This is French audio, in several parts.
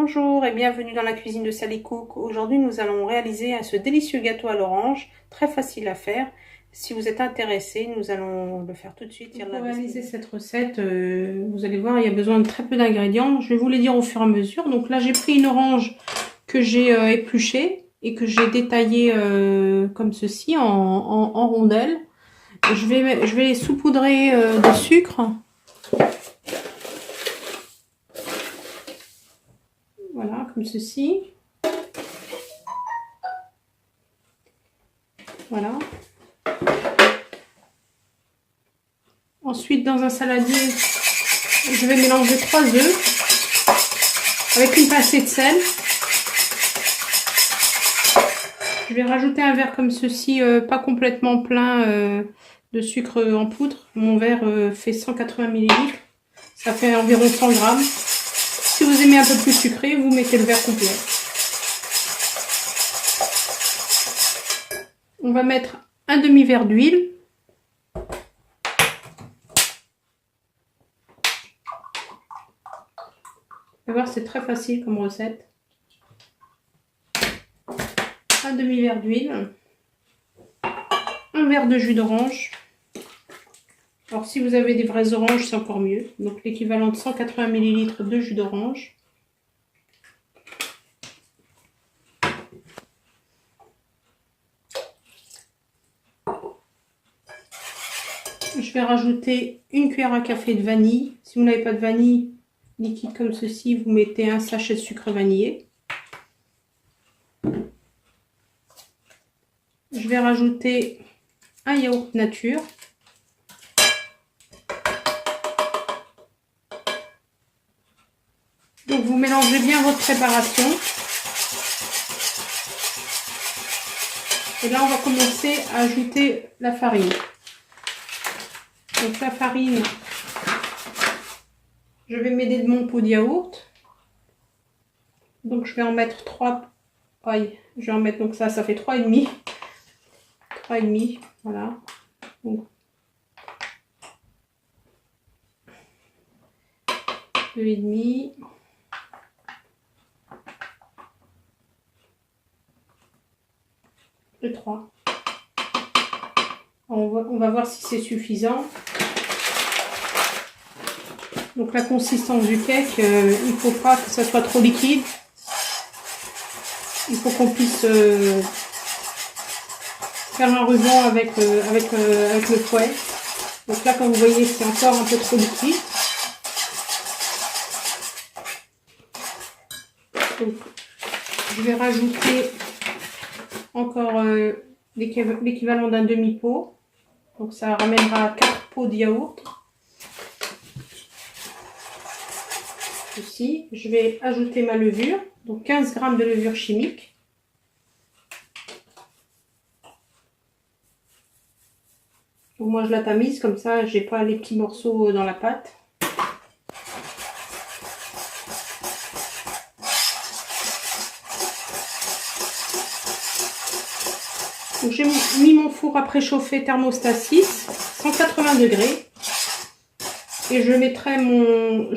Bonjour et bienvenue dans la cuisine de Sally Cook. Aujourd'hui nous allons réaliser ce délicieux gâteau à l'orange, très facile à faire. Si vous êtes intéressé, nous allons le faire tout de suite. Pour réaliser cette recette, vous allez voir, il y a besoin de très peu d'ingrédients. Je vais vous les dire au fur et à mesure. Donc là j'ai pris une orange que j'ai épluchée et que j'ai détaillée comme ceci en rondelles. Je vais les saupoudrer de sucre. Voilà, comme ceci. Voilà. Ensuite, dans un saladier, je vais mélanger 3 œufs avec une pincée de sel. Je vais rajouter un verre comme ceci, pas complètement plein de sucre en poudre. Mon verre fait 180 ml. Ça fait environ 100 grammes. Si vous aimez un peu plus sucré, vous mettez le verre complet. On va mettre un demi-verre d'huile. Vous allez voir, c'est très facile comme recette. Un demi-verre d'huile. Un verre de jus d'orange. Alors si vous avez des vraies oranges, c'est encore mieux. Donc l'équivalent de 180 ml de jus d'orange. Je vais rajouter une cuillère à café de vanille. Si vous n'avez pas de vanille liquide comme ceci, vous mettez un sachet de sucre vanillé. Je vais rajouter un yaourt nature. Donc vous mélangez bien votre préparation. Et là on va commencer à ajouter la farine. Donc la farine, je vais m'aider de mon pot de yaourt. Donc je vais en mettre 3. Aïe, je vais en mettre, donc ça fait 3,5. 3,5, voilà. Donc 2,5. Et 3. On va voir si c'est suffisant. Donc la consistance du cake, il ne faut pas que ça soit trop liquide. Il faut qu'on puisse faire un ruban avec le fouet. Donc là, comme vous voyez, c'est encore un peu trop liquide. Donc, je vais rajouter encore l'équivalent d'un demi-pot. Donc ça ramènera 4 pots de yaourt. Ici, je vais ajouter ma levure, donc 15 g de levure chimique. Donc moi je la tamise comme ça, j'ai pas les petits morceaux dans la pâte. J'ai mis mon four à préchauffer thermostat 6, 180 degrés. Et je mettrai mon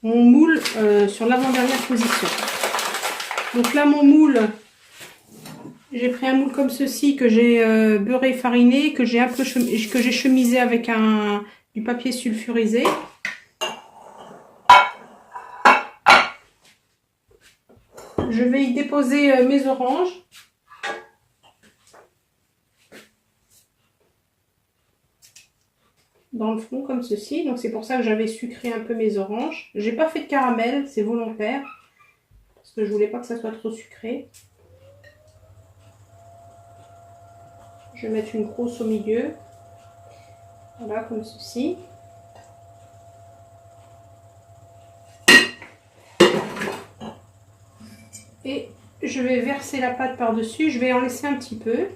moule sur l'avant-dernière position. Donc là, mon moule, j'ai pris un moule comme ceci que j'ai beurré fariné, que j'ai chemisé avec du papier sulfurisé. Je vais y déposer mes oranges. Dans le fond comme ceci, donc c'est pour ça que j'avais sucré un peu mes oranges. J'ai pas fait de caramel, c'est volontaire parce que je voulais pas que ça soit trop sucré. Je vais mettre une grosse au milieu, voilà, comme ceci. Et je vais verser la pâte par dessus, je vais en laisser un petit peu.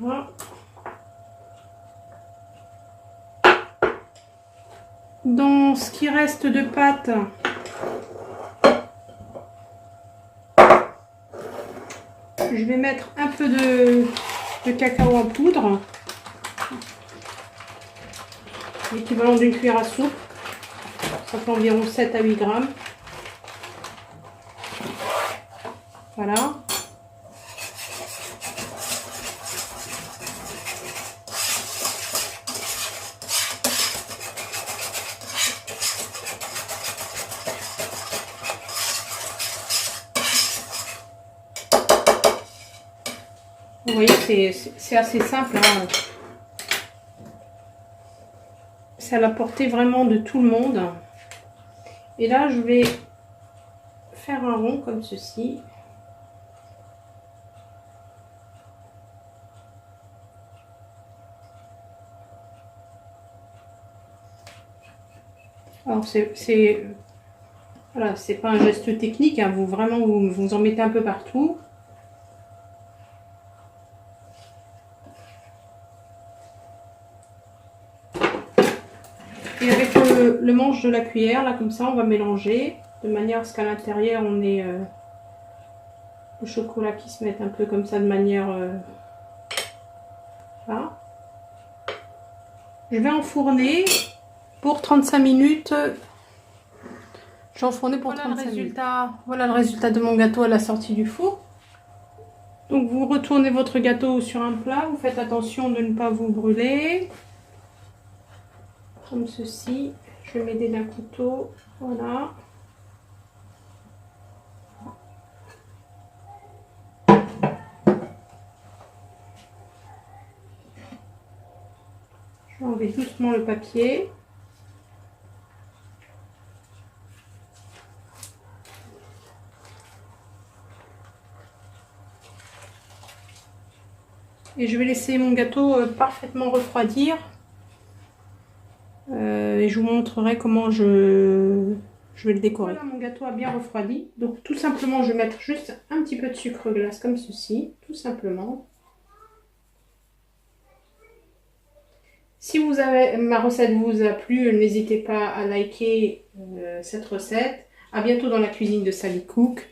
Voilà. Dans ce qui reste de pâte, Je vais mettre un peu de cacao en poudre, l'équivalent d'une cuillère à soupe. Ça fait environ 7 à 8 grammes. Voilà. Vous voyez, c'est assez simple, hein. C'est à la portée vraiment de tout le monde. Et là, je vais faire un rond comme ceci. Alors, voilà, c'est pas un geste technique, hein. Vous en mettez un peu partout. Et avec le manche de la cuillère, là comme ça, on va mélanger de manière à ce qu'à l'intérieur on ait le chocolat qui se mette un peu comme ça de manière là. Je vais enfourner pour 35 minutes. J'ai enfourné pour 35 minutes. Voilà le résultat de mon gâteau à la sortie du four. Donc vous retournez votre gâteau sur un plat, vous faites attention de ne pas vous brûler. Comme ceci, je vais m'aider d'un couteau, voilà. Je vais enlever doucement le papier. Et je vais laisser mon gâteau parfaitement refroidir. Et je vous montrerai comment je vais le décorer. Voilà, mon gâteau a bien refroidi. Donc tout simplement, je vais mettre juste un petit peu de sucre glace comme ceci, tout simplement. Si ma recette vous a plu, n'hésitez pas à liker cette recette. À bientôt dans la cuisine de Sally Cook.